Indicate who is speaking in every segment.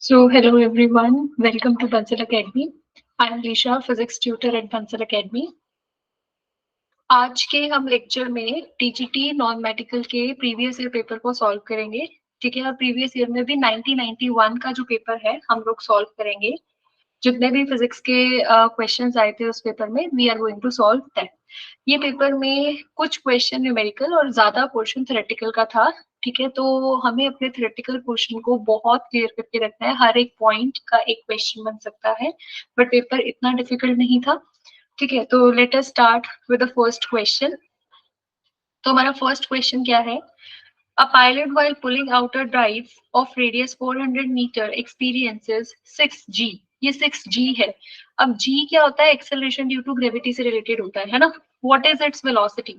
Speaker 1: So, hello everyone. Welcome to Bansal Academy. I am Lisha, physics tutor at Bansal Academy. आज के हम lecture में TGT non medical के previous year paper को solve करेंगे. ठीक है, और प्रीवियस ईयर में भी 1991 का जो पेपर है हम लोग सॉल्व करेंगे. जितने भी फिजिक्स के क्वेश्चंस आए थे उस पेपर में we are going to solve that. ये पेपर में कुछ क्वेश्चन न्यूमेरिकल और ज्यादा पोर्शन थ्योरेटिकल का था. ठीक है, तो हमें अपने थ्योरेटिकल पोर्शन को बहुत क्लियर करके रखना है. हर एक पॉइंट का एक क्वेश्चन बन सकता है, बट पेपर इतना डिफिकल्ट नहीं था. ठीक है, तो let us start with the first question. तो हमारा फर्स्ट क्वेश्चन क्या है? A pilot while pulling out a drive of radius 400 meter experiences 6g. ये 6g है. अब g क्या होता है? एक्सेलरेशन ड्यू टू ग्रेविटी से रिलेटेड होता है ना. What is its velocity?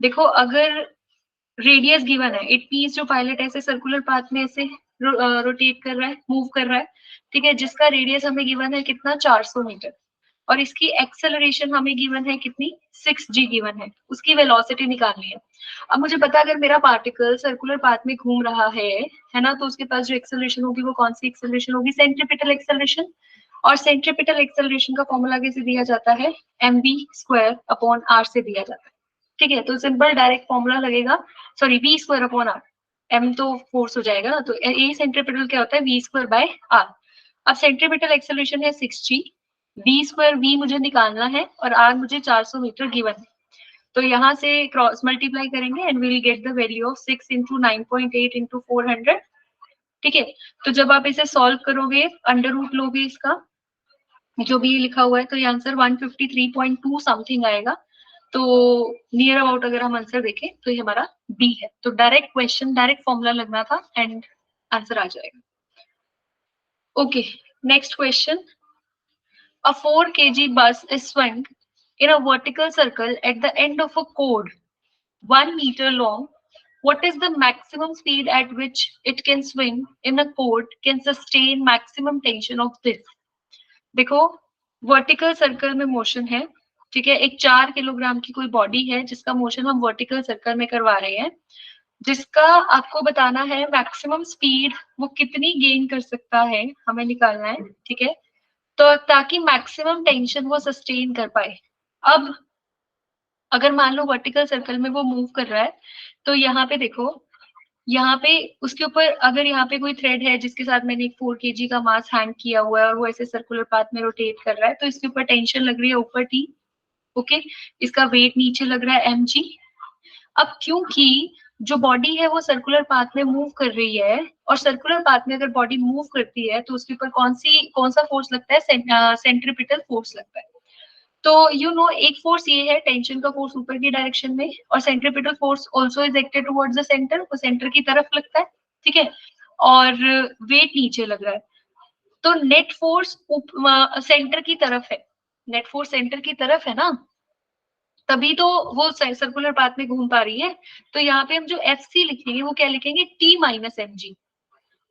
Speaker 1: देखो, अगर रेडियस गिवन है, इट मींस जो पायलट ऐसे सर्कुलर पाथ में ऐसे रोटेट कर रहा है, मूव कर रहा है. ठीक है, जिसका रेडियस हमें गिवन है कितना? 400 मीटर. और इसकी एक्सेलरेशन हमें गिवन है कितनी? 6g गिवन है. उसकी वेलोसिटी निकालनी है. अब मुझे पता है अगर मेरा पार्टिकल सर्कुलर पाथ में घूम रहा है ना, तो उसके पास जो एक्सेलरेशन होगी वो कौन सी एक्सेलरेशन होगी? Centripetal acceleration. और सेंट्रीपिटल एक्सेलरेशन का फॉर्मूला कैसे दिया जाता है? mv² से दिया जाता है. ठीक है, तो सिंपल डायरेक्ट फॉर्मूला लगेगा. Sorry, v²/r. m तो फोर्स हो जाएगा ना, तो ए सेंट्रीपिटल क्या होता है? v²/r. अब सेंट्रीपिटल एक्सेलरेशन है 6g. v² मुझे निकालना है और r मुझे 400 मीटर गिवन है. तो यहाँ से क्रॉस मल्टीप्लाई करेंगे and we will get the value of 6 into 9.8 into 400. ठीक है, तो जब आप इसे सॉल्व करोगे, अंडर रूट लोगे इसका, जो भी लिखा हुआ है, तो ये आंसर 153.2 समथिंग आएगा. तो नियर अबाउट अगर हम आंसर देखें तो ये हमारा बी है. तो डायरेक्ट क्वेश्चन, डायरेक्ट फॉर्मूला लगना था एंड आंसर आ जाएगा. Okay, next question. A 4 kg bus is swung in a vertical circle at the end of a chord 1 meter long. What is the maximum speed at which it can swing in a chord can sustain maximum tension of this? देखो, vertical circle में motion है. ठीक है, एक 4 kilogram की कोई body है जिसका मोशन हम वर्टिकल सर्कल में करवा रहे हैं, जिसका आपको बताना है मैक्सिमम स्पीड वो कितनी गेन कर सकता है, हमें निकालना है. ठीक है, तो ताकि मैक्सिमम टेंशन वो सस्टेन कर पाए. अब अगर मान लो वर्टिकल सर्कल में वो मूव कर रहा है, तो यहाँ पे देखो, यहाँ पे उसके ऊपर अगर यहाँ पे कोई थ्रेड है जिसके साथ मैंने एक 4 kg का मास हैंग किया हुआ है और वो ऐसे सर्कुलर पाथ में रोटेट कर रहा है, तो इसके ऊपर टेंशन लग रही है ऊपर T. ओके, इसका वेट नीचे लग रहा है mg. अब क्योंकि जो बॉडी है वो सर्कुलर पाथ में मूव कर रही है, और सर्कुलर पाथ में अगर बॉडी मूव करती है तो उसके ऊपर कौन सा फोर्स लगता है? सेंट्रीपिटल फोर्स लगता है. तो एक फोर्स ये है, टेंशन का फोर्स ऊपर की डायरेक्शन में, और centripetal force also is acted towards the centre, वो सेंटर की तरफ लगता है. ठीक है, और वेट नीचे लग रहा है. तो नेट फोर्स सेंटर की तरफ है. नेट फोर्स सेंटर की तरफ है ना, तभी तो वो सर्कुलर पाथ में घूम पा रही है. तो यहाँ पे हम जो एफ सी लिखेंगे वो क्या लिखेंगे? टी माइनस एम जी,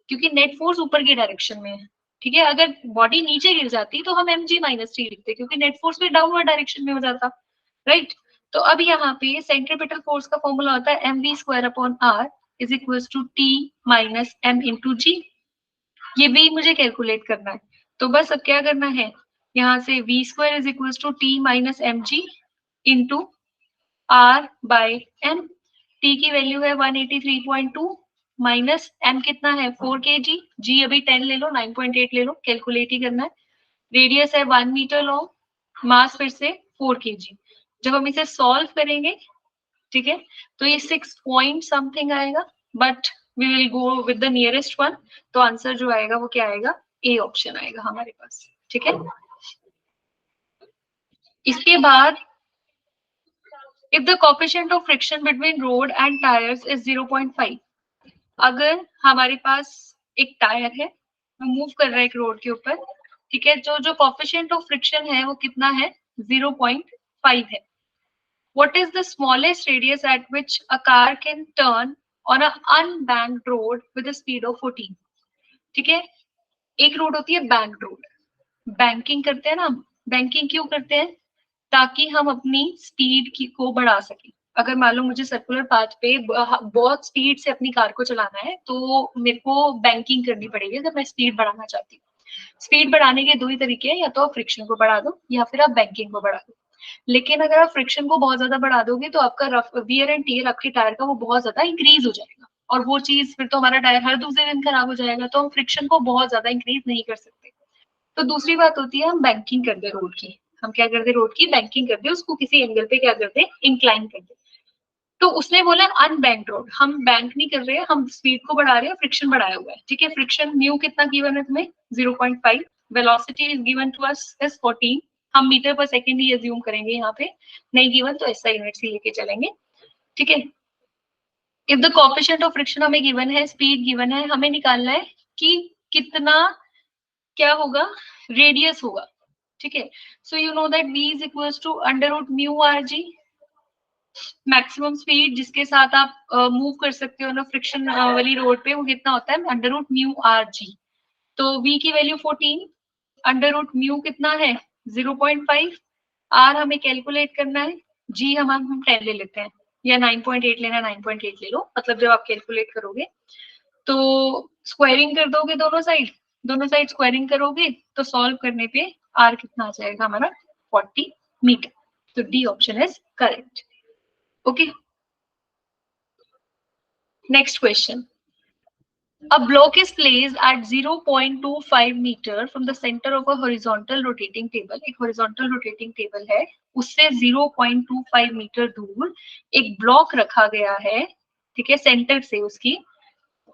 Speaker 1: क्योंकि नेट फोर्स ऊपर की डायरेक्शन में है. ठीक है, अगर बॉडी नीचे गिर जाती तो हम एम जी माइनस टी लिखते, क्योंकि नेट फोर्स भी डाउनवर्ड डायरेक्शन में हो जाता. राइट. तो अब यहाँ पे सेंट्रीपिटल फोर्स का फॉर्मूला होता है mv²/r is equal to T minus M into G. ये भी मुझे कैलकुलेट करना है. तो बस अब क्या करना है, यहाँ से v² is equal to T minus m g into r by m. t की वैल्यू है 183.2 माइनस m कितना है? 4 kg. g अभी 10 ले लो, 9.8 ले लो, कैलकुलेट ही करना है. रेडियस है 1 मीटर लॉन्ग, मास फिर से 4 kg. जब हम इसे सॉल्व करेंगे, ठीक है, तो ये 6 पॉइंट समथिंग आएगा, but we will go with the nearest one. तो आंसर जो आएगा वो क्या आएगा? ए ऑप्शन आएगा हमारे पास. ठीक है, इसके बाद if the coefficient of friction between road and tires is 0.5. अगर हमारे पास एक टायर है, मूव कर रहा है एक रोड के ऊपर, ठीक है, जो कोएफिशिएंट ऑफ फ्रिक्शन है वो कितना है? 0.5 है. What is the smallest radius at which a car can turn on an unbanked road with a speed of 14? ठीक है, एक रोड होती है बैंक्ड रोड. बैंकिंग करते हैं ना, बैंकिंग क्यों करते हैं? ताकि हम अपनी स्पीड को बढ़ा सकें। अगर मान लो मुझे सर्कुलर पाथ पे बहुत स्पीड से अपनी कार को चलाना है तो मेरे को बैंकिंग करनी पड़ेगी अगर मैं स्पीड बढ़ाना चाहती हूँ। स्पीड बढ़ाने के दो ही तरीके हैं, या तो आप फ्रिक्शन को बढ़ा दो या फिर आप बैंकिंग को बढ़ा दो। लेकिन अगर आप फ्रिक्शन को बहुत ज्यादा बढ़ा दोगे तो आपका वियर एंड टियर आपके टायर का वो बहुत ज्यादा इंक्रीज हो जाएगा, और वो चीज फिर तो हमारा टायर हर दूसरे दिन खराब हो जाएगा। तो हम फ्रिक्शन को बहुत ज्यादा इंक्रीज नहीं कर सकते। तो दूसरी बात होती है हम बैंकिंग कर दे रोड की। हम क्या कर दे, रोड की बैंकिंग कर दे, उसको किसी एंगल पे क्या कर दे, इंक्लाइन कर दे। तो उसने बोला अनबैंक रोड, हम बैंक नहीं कर रहे हैं, हम स्पीड को बढ़ा रहे हैं, फ्रिक्शन बढ़ाया हुआ है। ठीक है, फ्रिक्शन म्यू कितना गिवन है तुम्हें, 0.5। Velocity is given to us is 14। हम मीटर पर सेकंड ही अज्यूम करेंगे, यहाँ पे नहीं गिवन तो ऐसा यूनिट ही लेके चलेंगे। ठीक है, if the coefficient of friction हमें गिवन है, स्पीड गिवन है, हमें निकालना है कि कितना क्या होगा, रेडियस होगा। ठीक है, so you know that v is equals to under root mu r g. Maximum speed जिसके साथ आप मूव कर सकते हो ना फ्रिक्शन वाली रोड पे, वो कितना होता है, under root mu r g. तो v की वैल्यू 14, अंडर रूट म्यू कितना है 0.5, आर हमें कैलकुलेट करना है, जी हम 10 ले लेते हैं, या 9.8 लेना, 9.8 ले लो, मतलब जब आप कैलकुलेट करोगे तो स्क्वायरिंग कर दोगे दोनों साइड स्क्वायरिंग करोगे तो सॉल्व करने पे आर कितना आ जाएगा हमारा 40 मीटर। तो D option is correct. Okay, next question. A block is placed at 0.25 meter from the center of a horizontal rotating table. एक horizontal rotating table है, उससे 0.25 मीटर दूर एक ब्लॉक रखा गया है। ठीक है, सेंटर से उसकी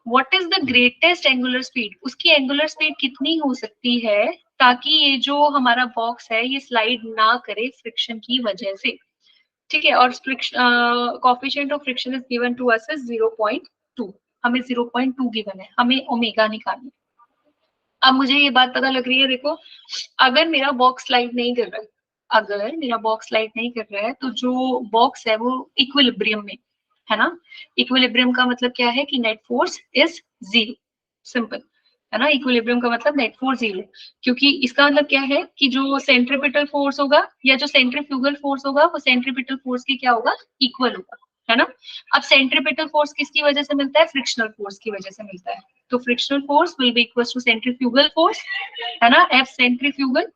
Speaker 1: what is the greatest angular speed, उसकी एंगुलर स्पीड कितनी हो सकती है ताकि ये जो हमारा बॉक्स है ये स्लाइड ना करे फ्रिक्शन की वजह से। ठीक है, और coefficient of friction is given to us is 0.2, हमें 0.2 गिवन है, हमें ओमेगा निकालना। अब मुझे ये बात पता लग रही है, देखो अगर मेरा बॉक्स स्लाइड नहीं कर रहा है, अगर मेरा बॉक्स स्लाइड नहीं कर रहा है तो जो बॉक्स है वो इक्विलिब्रियम में है ना। इक्विलिब्रियम का मतलब क्या है कि net force is zero, simple है ना। इक्विलिब्रियम का मतलब नेट फोर्स जीरो, क्योंकि इसका मतलब क्या है कि जो सेंट्रीपिटल फोर्स होगा या जो सेंट्रीफ्यूगल फोर्स होगा वो सेंट्रीपिटल फोर्स के क्या होगा, इक्वल होगा, है ना। अब सेंट्रीपिटल फोर्स किसकी वजह से मिलता है, फ्रिक्शनल फोर्स की वजह से मिलता है। तो frictional force will be equal to centrifugal force, है ना, एफ सेंट्रीफ्यूगल।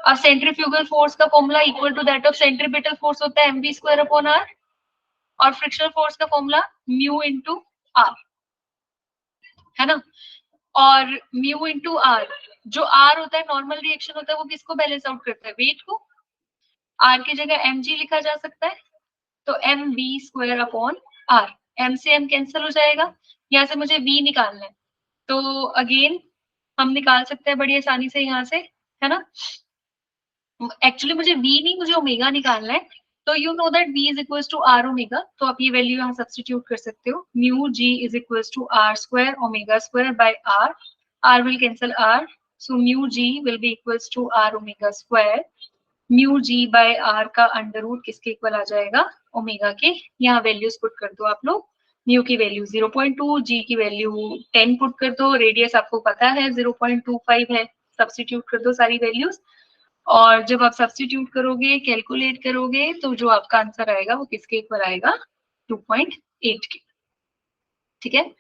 Speaker 1: अब सेंट्रीफ्यूगल फोर्स का formula equal to that of centripetal force होता है mv स्क्वायर अपॉन आर, और फ्रिक्शनल फोर्स का फॉर्मूला म्यू इंटू आर, है ना। और म्यू इंटू आर, जो आर होता है नॉर्मल रिएक्शन होता है, वो किसको बैलेंस आउट करता है, वेट को। आर की जगह mg लिखा जा सकता है, तो m v square upon r, m से एम कैंसिल हो जाएगा, यहाँ से मुझे v निकालना है। तो अगेन हम निकाल सकते हैं बड़ी आसानी से यहाँ से, है ना। एक्चुअली मुझे v नहीं, मुझे ओमेगा निकालना है। तो you know that v is equal to r omega, तो आप ये वैल्यू यहाँ सब्स्टिट्यूट कर सकते हो, mu g is equal to r square omega square by r will cancel r, so mu g will be equal to r omega square. Mu g by r का under root किसके equal आ जाएगा, omega के। यहाँ values put कर दो आप लोग, म्यू की वैल्यू 0.2, जी की वैल्यू 10 पुट कर दो, रेडियस आपको पता है 0.25 है, सब्स्टिट्यूट कर दो सारी वैल्यूज। और जब आप सब्स्टिट्यूट करोगे, कैलकुलेट करोगे, तो जो आपका आंसर आएगा वो किसके इक्वल आएगा, 2.8 के। ठीक है,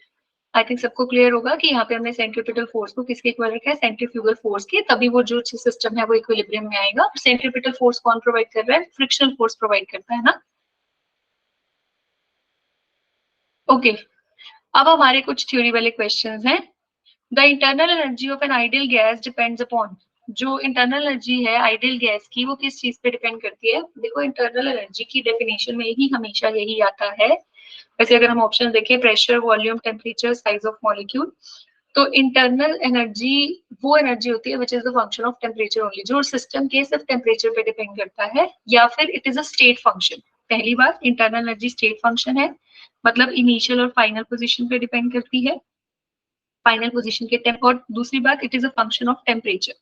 Speaker 1: आई थिंक सबको क्लियर होगा कि यहाँ पे हमने सेंट्रीपिटल फोर्स को किसके इक्वल रखा है, सेंट्रीफ्यूगल फोर्स के, तभी वो जो सिस्टम है वो इक्विलिब्रियम में आएगा। सेंट्रीपिटल फोर्स कौन प्रोवाइड कर रहा है, फ्रिक्शनल फोर्स प्रोवाइड करता है ना। ओके, अब हमारे कुछ थ्योरी वाले क्वेश्चंस हैं। The internal energy of an ideal gas depends upon, जो इंटरनल एनर्जी है आइडियल गैस की वो किस चीज पे डिपेंड करती है। देखो इंटरनल एनर्जी की डेफिनेशन में ही हमेशा यही आता है, वैसे अगर हम ऑप्शन देखें, pressure, volume, temperature, size of molecule, तो इंटरनल एनर्जी वो एनर्जी होती है which is the function of temperature only, जो सिस्टम के सिर्फ टेम्परेचर पे डिपेंड करता है, या फिर it is a state function. पहली बात, इंटरनल एनर्जी स्टेट फंक्शन है, मतलब इनिशियल और फाइनल पोजीशन पे डिपेंड करती है, फाइनल पोजीशन के टेम्प। और दूसरी बात, it is a function of temperature.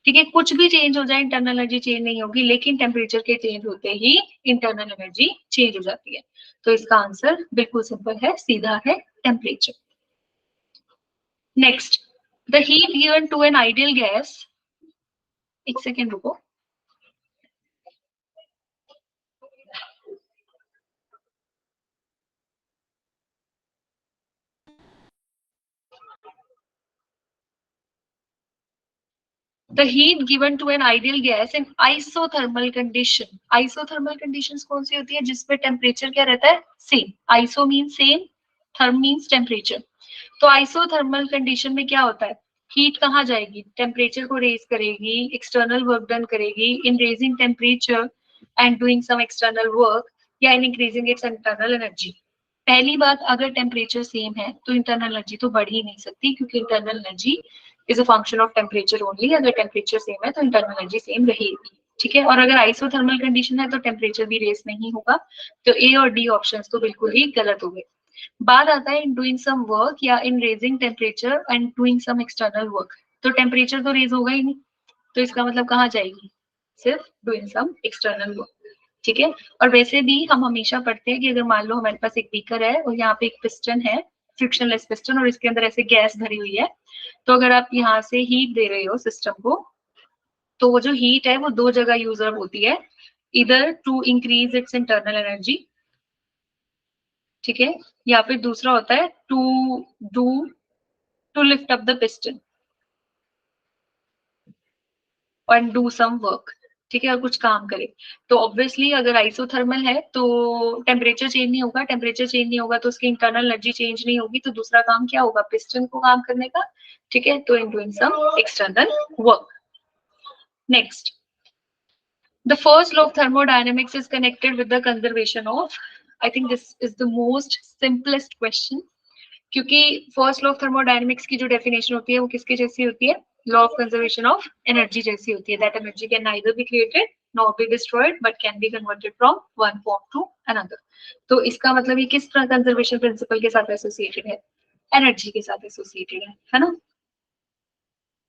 Speaker 1: ठीक है, कुछ भी चेंज हो जाए इंटरनल एनर्जी चेंज नहीं होगी, लेकिन टेम्परेचर के चेंज होते ही इंटरनल एनर्जी चेंज हो जाती है। तो इसका आंसर बिल्कुल सिंपल है, सीधा है, temperature. Next, the heat given to an ideal gas एक सेकेंड रुको। The heat given to an ideal gas in isothermal condition. Isothermal conditions कौन सी होती है? जिसमें टेम्परेचर क्या रहता है? Same. Iso mean same, therm means temperature. तो आइसोथर्मल कंडीशन में क्या होता है? हीट कहाँ जाएगी? टेम्परेचर को रेज करेगी, एक्सटर्नल वर्क डन करेगी in raising temperature and doing some external work या in increasing its internal energy. पहली बात, अगर टेम्परेचर सेम है तो इंटरनल एनर्जी तो बढ़ ही नहीं सकती, क्योंकि internal energy is a function of temperature only. अगर टेम्परेचर सेम है तो इंटरनल एनर्जी सेम रहेगी. ठीक है. और अगर आइसोथर्मल कंडीशन है तो टेम्परेचर भी रेस नहीं होगा. तो ए और डी ऑप्शन तो बिल्कुल ही गलत हो गए. बाद आता है इन डूइंग सम वर्क या in raising temperature and doing some external work. तो टेम्परेचर तो रेज होगा ही नहीं, तो इसका मतलब कहाँ जाएगी? सिर्फ डूइंग सम एक्सटर्नल वर्क. ठीक है. और वैसे भी हम हमेशा पढ़ते हैं कि अगर मान लो हमारे पास एक बीकर है और यहाँ पे एक पिस्टन है, फ्रिक्शनलेस पिस्टन, और इसके अंदर ऐसे गैस भरी हुई है, तो अगर आप यहाँ से हीट दे रहे हो सिस्टम को, तो वो जो हीट है वो दो जगह यूज होती है. इधर to increase its internal energy, ठीक है, या फिर दूसरा होता है to do to lift up the piston and do some work. ठीक है, और कुछ काम करे. तो ऑब्वियसली अगर आइसोथर्मल है तो टेम्परेचर चेंज नहीं होगा. टेम्परेचर चेंज नहीं होगा तो उसकी इंटरनल एनर्जी चेंज नहीं होगी. तो दूसरा काम क्या होगा? पिस्टन को काम करने का. ठीक है. तो in doing some external work. Next, the first law of thermodynamics is connected with the conservation of, I think this is the most simplest question, क्योंकि फर्स्ट लॉ ऑफ थर्मोडायनेमिक्स की जो डेफिनेशन होती है वो किसके जैसी होती है? Law of conservation of energy जैसी होती है. That energy can neither be created nor be destroyed but can be converted from one form to another. तो इसका मतलब ये किस कंजर्वेशन प्रिंसिपल के साथ एसोसिएटेड है? एनर्जी के साथ एसोसिएटेड है ना.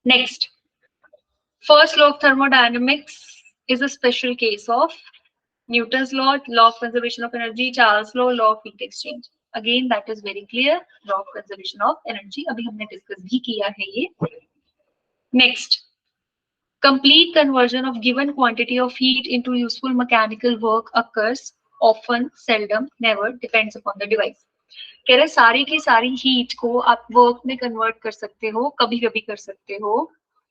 Speaker 1: Next, first law of thermodynamics is a special case of Newton's law of conservation of energy, Charles' law of heat exchange. Again, that is very clear. Law of conservation of energy. अभी हमने discuss भी किया है ये. Next, complete conversion of given quantity of heat into useful mechanical work occurs often, seldom, never, depends upon the device. कह रहे सारी की सारी हीट को आप वर्क में कन्वर्ट कर सकते हो, कभी कभी कर सकते हो,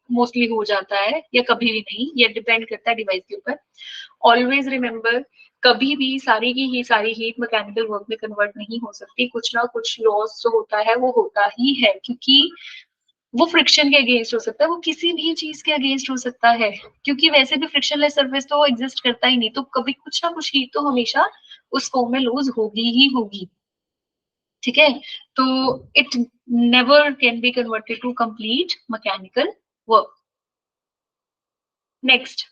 Speaker 1: मोस्टली हो जाता है, या कभी भी नहीं. ये डिपेंड करता है डिवाइस के ऊपर. ऑलवेज रिमेम्बर, कभी भी सारी की ही सारी हीट मैकेनिकल वर्क में कन्वर्ट नहीं हो सकती. कुछ ना कुछ लॉस जो होता है वो होता ही है, क्योंकि वो फ्रिक्शन के अगेंस्ट हो सकता है, वो किसी भी चीज के अगेंस्ट हो सकता है, क्योंकि वैसे भी फ्रिक्शनलेस सरफेस तो एग्जिस्ट करता ही नहीं. तो कभी कुछ ना कुछ हीट तो हमेशा उस फॉर्म में लूज होगी ही होगी. ठीक है. तो it never can be converted to complete mechanical work. Next,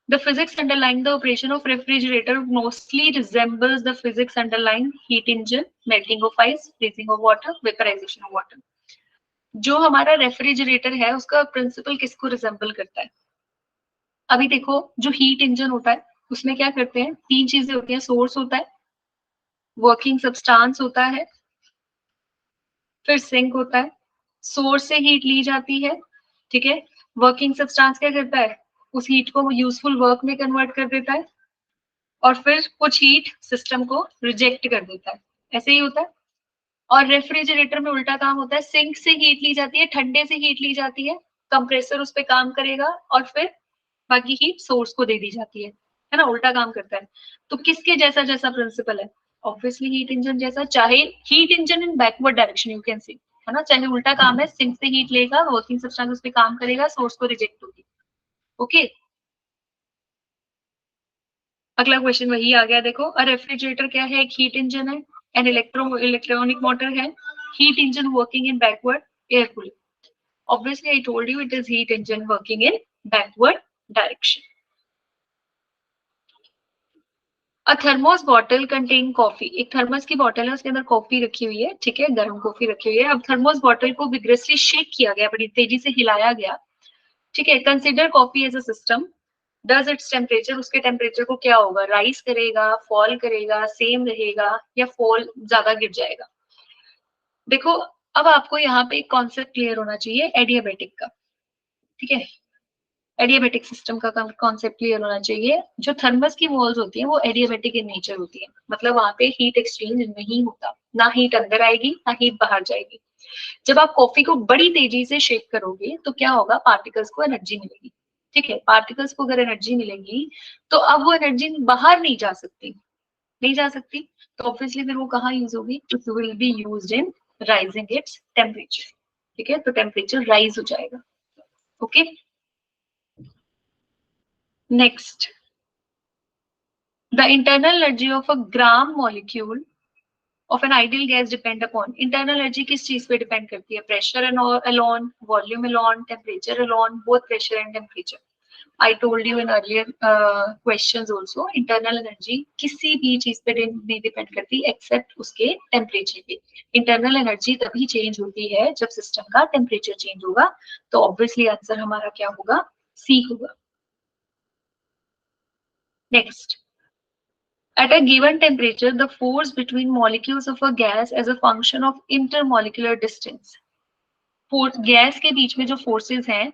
Speaker 1: the physics underlying the operation of refrigerator mostly resembles the physics underlying heat engine, melting of ice, freezing of water, vaporization of water. जो हमारा refrigerator है उसका principal किसको resemble करता है? अभी देखो, जो हीट इंजन होता है उसमें क्या करते हैं? तीन चीजें होती हैं. सोर्स होता है, वर्किंग सब्सटेंस होता है, फिर सिंक होता है. सोर्स से हीट ली जाती है. ठीक है. वर्किंग सब्सटेंस क्या करता है? उस हीट को यूजफुल वर्क में कन्वर्ट कर देता है, और फिर कुछ हीट सिस्टम को रिजेक्ट कर देता है. ऐसे ही होता है. और रेफ्रिजरेटर में उल्टा काम होता है. सिंक से हीट ली जाती है, ठंडे से हीट ली जाती है, कंप्रेसर उस पर काम करेगा, और फिर बाकी हीट सोर्स को दे दी जाती है ना. उल्टा काम करता है. तो किसके जैसा जैसा प्रिंसिपल है? ऑब्वियसली हीट इंजन जैसा. चाहे heat engine in backward direction you can see, है ना. चाहे उल्टा काम है, सिंक से हीट लेगा, वर्किंग सब्सटेंस उस पर काम करेगा, सोर्स को रिजेक्ट होगी. ओके. अगला क्वेश्चन वही आ गया. देखो, अ रेफ्रिजरेटर क्या है? एक हीट इंजन है. एन इलेक्ट्रॉनिक मोटर है. Heat engine working in backward air cooling. Obviously, I told you it is heat engine working in backward direction. A thermos bottle contain coffee. एक thermos की bottle है, उसके अंदर coffee रखी हुई है. ठीक है, गर्म कॉफी रखी हुई है. अब थर्मोस बॉटल को विग्रेसली शेक किया गया, बड़ी तेजी से हिलाया गया. ठीक है. Consider coffee as a system. Does its temperature, उसके टेम्परेचर को क्या होगा? राइज करेगा, फॉल करेगा, सेम रहेगा, या फॉल ज्यादा गिर जाएगा? देखो, अब आपको यहाँ पे एक कॉन्सेप्ट क्लियर होना चाहिए एडियाबेटिक का. ठीक है. एडियाबेटिक सिस्टम का कॉन्सेप्ट क्लियर होना चाहिए। जो थर्मस की वॉल्स होती हैं वो एडियाबेटिक इन नेचर होती है, मतलब वहां पे हीट एक्सचेंज नहीं होता, ना हीट अंदर आएगी ना हीट बाहर जाएगी। जब आप कॉफी को बड़ी तेजी से शेक करोगे तो क्या होगा, पार्टिकल्स को एनर्जी मिलेगी। ठीक है, पार्टिकल्स को अगर एनर्जी मिलेगी तो अब वो एनर्जी बाहर नहीं जा सकती, नहीं जा सकती, तो ऑब्वियसली फिर वो कहाँ यूज होगी, it will be used in rising its temperature. ठीक है, तो टेम्परेचर राइज हो जाएगा। Okay, next, the internal energy of a gram molecule of an ideal gas depend upon. Internal energy किस चीज पे डिपेंड करती है, pressure alone, volume alone, temperature alone, both pressure and temperature. I told you in earlier questions also, internal energy किसी भी चीज पे नहीं डिपेंड करती एक्सेप्ट उसके टेम्परेचर पे। इंटरनल एनर्जी तभी चेंज होती है जब सिस्टम का टेम्परेचर चेंज होगा, तो ऑब्वियसली आंसर हमारा क्या होगा, सी होगा। Next, at a given temperature the force between molecules of a gas as a function of intermolecular distance। Gas के बीच में जो फोर्सेस हैं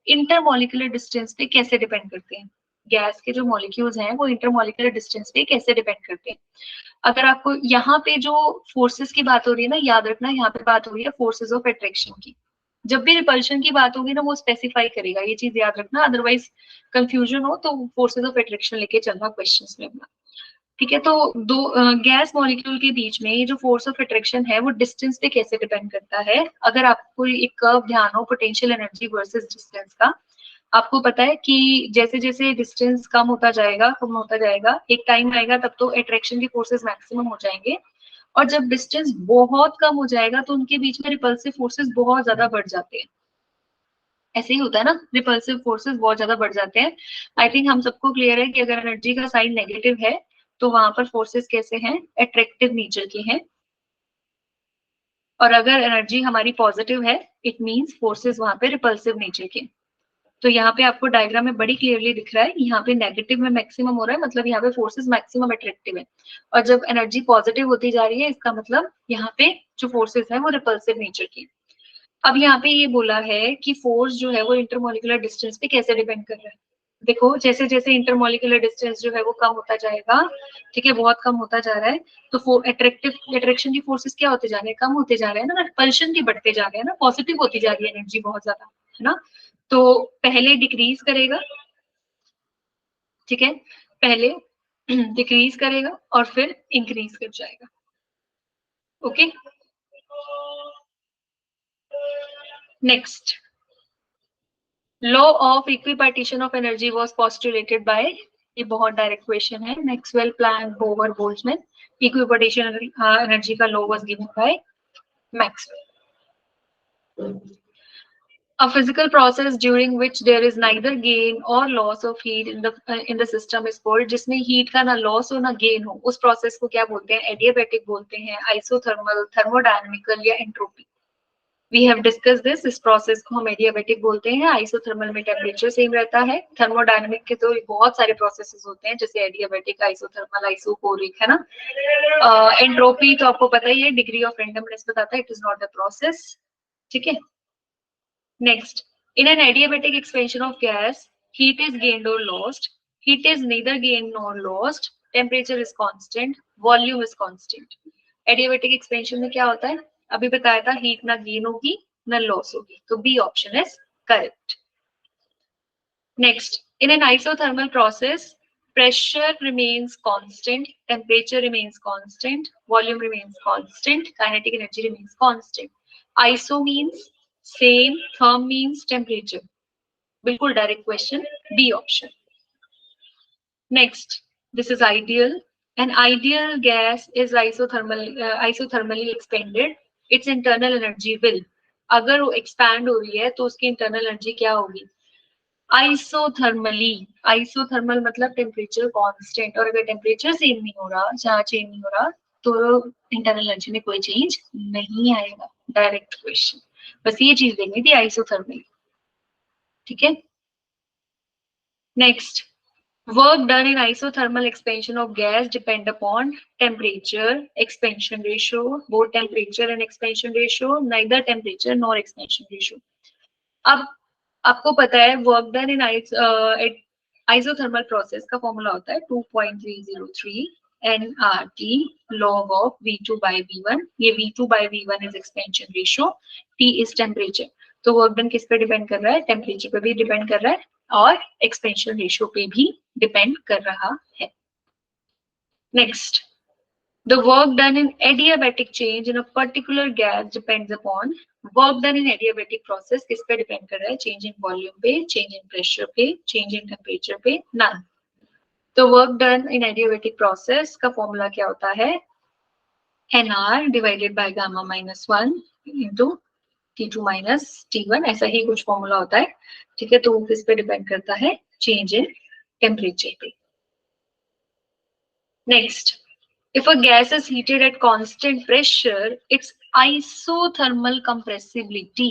Speaker 1: इंटरमोलिकुलर डिस्टेंस पे कैसे डिपेंड करते हैं, गैस के जो मॉलिक्यूल्स हैं वो इंटरमोलिकुलर डिस्टेंस पे कैसे डिपेंड करते हैं। अगर आपको यहाँ पे जो फोर्सेस की बात हो रही है ना, याद रखना यहाँ पे बात हो रही है फोर्सेस ऑफ अट्रैक्शन की। जब भी रिपल्शन की बात होगी ना वो स्पेसिफाई करेगा, ये चीज याद रखना, अदरवाइज कंफ्यूजन हो तो फोर्सेस ऑफ अट्रैक्शन लेके चलना क्वेश्चंस में अपना। ठीक है, तो दो गैस मॉलिक्यूल के बीच में ये जो फोर्स ऑफ अट्रैक्शन है वो डिस्टेंस पे कैसे डिपेंड करता है। अगर आपको एक कर्व ध्यान हो पोटेंशियल एनर्जी वर्सेस डिस्टेंस का, आपको पता है कि जैसे जैसे डिस्टेंस कम होता जाएगा, एक टाइम आएगा तब तो अट्रैक्शन के फोर्सेस मैक्सिमम हो जाएंगे, और जब डिस्टेंस बहुत कम हो जाएगा तो उनके बीच में रिपल्सिव फोर्सेस बहुत ज्यादा बढ़ जाते हैं। ऐसे ही होता है ना, रिपल्सिव फोर्सेस बहुत ज्यादा बढ़ जाते हैं। आई थिंक हम सबको क्लियर है कि अगर एनर्जी का साइन नेगेटिव है तो वहां पर फोर्सेस कैसे हैं, अट्रैक्टिव नेचर के हैं, और अगर एनर्जी हमारी पॉजिटिव है इट मींस फोर्सेस वहां पे रिपल्सिव नेचर के। तो यहाँ पे आपको डायग्राम में बड़ी क्लियरली दिख रहा है, यहाँ पे नेगेटिव में मैक्सिमम हो रहा है, मतलब यहाँ पे फोर्सेस मैक्सिमम अट्रैक्टिव है, और जब एनर्जी पॉजिटिव होती जा रही है इसका मतलब यहाँ पे जो फोर्सेस है वो रिपल्सिव नेचर की। अब यहाँ पे ये बोला है कि फोर्स जो है वो इंटरमोलिकुलर डिस्टेंस पे कैसे डिपेंड कर रहा है। देखो जैसे जैसे इंटरमोलिकुलर डिस्टेंस जो है वो कम होता जाएगा, ठीक है, बहुत कम होता जा रहा है, तो अट्रैक्शन की फोर्सेस क्या होते जा रहे हैं, कम होते जा रहे हैं ना, रिपल्शन की बढ़ते जा रहे हैं ना, पॉजिटिव होती जा रही है एनर्जी बहुत ज्यादा, है ना। तो पहले डिक्रीज करेगा, ठीक है, पहले डिक्रीज करेगा और फिर इंक्रीज कर जाएगा। Okay, next, law of equipartition of energy was postulated by, ये बहुत डायरेक्ट क्वेश्चन है, Maxwell, Planck, Bohr, Boltzmann. Equipartition energy का law was given by Maxwell. A physical process during which there is neither gain or loss of heat in the system is called, जिसमें heat का ना loss हो ना gain हो, उस process को क्या बोलते हैं, एडियाबैटिक बोलते हैं, आइसोथर्मल, थर्मोडायनामिकल या entropy. We have discuss this, इस प्रोसेस को हम एडियाबैटिक बोलते हैं। आइसोथर्मल में टेम्परेचर सेम रहता है, थर्मोडायनामिक के तो बहुत सारे प्रोसेसेस होते हैं जैसे एडियाबैटिक, आइसोथर्मल, आइसोकोरिक, है ना। एंट्रोपी तो आपको पता ही है, डिग्री ऑफ रेंडमनेस बताता है, it is not a process. ठीक है, next, in an adiabatic expansion of gas, heat is gained or lost. Heat is neither gained nor lost. Temperature is constant. Volume is constant. Adiabatic expansion में क्या होता है, अभी बताया था, heat ना gain होगी ना loss होगी, तो B option is correct. Next, in an isothermal process, pressure remains constant, temperature remains constant, volume remains constant, kinetic energy remains constant. Iso means same, therm means temperature. बिल्कुल direct question, B option. Next, this is ideal. An ideal gas is isothermally expanded. Its internal energy will, अगर वो expand हो रही है तो उसकी internal energy क्या होगी, आइसोथर्मली। आइसोथर्मल मतलब टेम्परेचर कांस्टेंट, और अगर टेम्परेचर चेंज नहीं हो रहा, जहाँ चेंज नहीं हो रहा, तो इंटरनल एनर्जी में कोई चेंज नहीं आएगा। डायरेक्ट क्वेश्चन, बस ये चीज देखनी थी, आइसोथर्मल। ठीक है, next, work done in isothermal expansion of gas depend upon temperature, expansion ratio, both temperature and expansion ratio, neither temperature nor expansion ratio. अब आपको पता है work done in isothermal process का फॉर्मूला होता है 2.303 nRT log of V2 by V1. ये V2 by V1 is expansion ratio, T is temperature. तो work done किस पे डिपेंड कर रहा है? टेम्परेचर पे भी डिपेंड कर रहा है और एक्सपेंशन रेशियो पे भी डिपेंड कर रहा है. Next, the work done in adiabatic change in a particular gas depends upon work done in adiabatic process किस पे डिपेंड कर रहा है? चेंज इन वॉल्यूम पे, चेंज इन प्रेशर पे, चेंज इन टेम्परेचर पे, नन. तो work done in adiabatic process का फॉर्मूला क्या होता है? nr divided by gamma minus 1 into T2 minus T1, ऐसा ही कुछ फॉर्मूला होता है. ठीक है, तो वो किस पे डिपेंड करता है? चेंज इन टेम्परेचर पे. Next, if a gas is heated at constant pressure, its isothermal compressibility,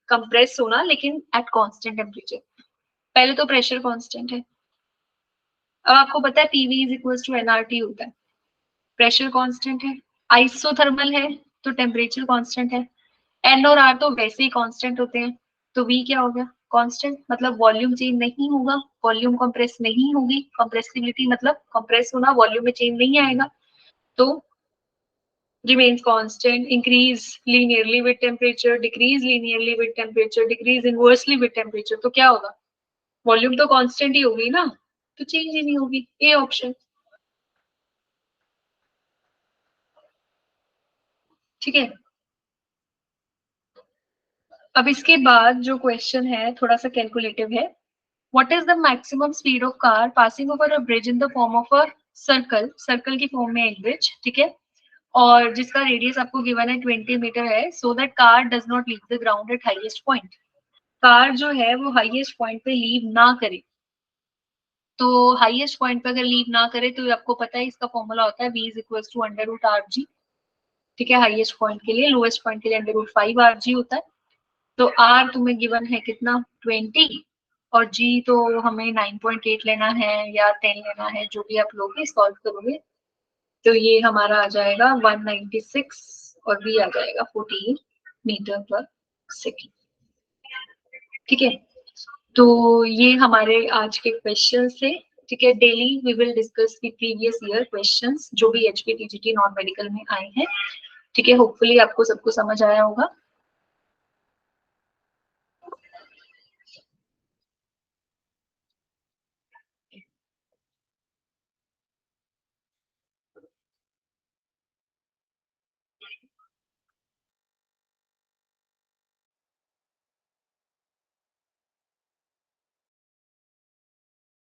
Speaker 1: compress होना लेकिन at constant temperature. पहले तो प्रेशर कांस्टेंट है. अब आपको पता है PV is equals to nRT होता है. प्रेशर कांस्टेंट है, आइसोथर्मल है तो टेम्परेचर कांस्टेंट है. N और R तो वैसे ही कांस्टेंट होते हैं, तो V क्या हो गया? कांस्टेंट. मतलब वॉल्यूम चेंज नहीं होगा, वॉल्यूम कंप्रेस नहीं होगी. कंप्रेसिबिलिटी मतलब कंप्रेस होना, वॉल्यूम में चेंज नहीं आएगा. तो remains constant, increase linearly with temperature, decrease linearly with temperature, decrease inversely with temperature. तो क्या होगा? वॉल्यूम तो कांस्टेंट ही होगी ना, तो चेंज ही नहीं होगी. A option. ठीक है. अब इसके बाद जो क्वेश्चन है थोड़ा सा कैलकुलेटिव है. What is the maximum speed of car passing over a bridge in the form of a circle? Circle की फॉर्म में एक ब्रिज. ठीक है, और जिसका रेडियस आपको गिवन है 20 मीटर है, so that car does not leave the ground eight highest point. Car जो है वो हाईएस्ट पॉइंट पे लीव ना करे. तो हाईएस्ट पॉइंट पे अगर लीव ना करे तो आपको पता है इसका फॉर्मूला होता है v is equal to under root r g. ठीक है, हाईएस्ट पॉइंट के लिए, लोएस्ट पॉइंट के लिए अंडर रूट 5 आर जी होता है. तो आर तुम्हें गिवन है कितना? 20, और जी तो हमें 9.8 लेना है या 10 लेना है, जो भी आप लोगे सॉल्व करोगे. तो ये हमारा आ जाएगा 196 और v आ जाएगा 14 मीटर पर सेकेंड. ठीक है, तो ये हमारे आज के क्वेश्चन थे. ठीक है, daily we will discuss the previous year questions जो भी एचपी टीजीटी नॉन मेडिकल में आए हैं. ठीक है, होपफुली आपको सबको समझ आया होगा.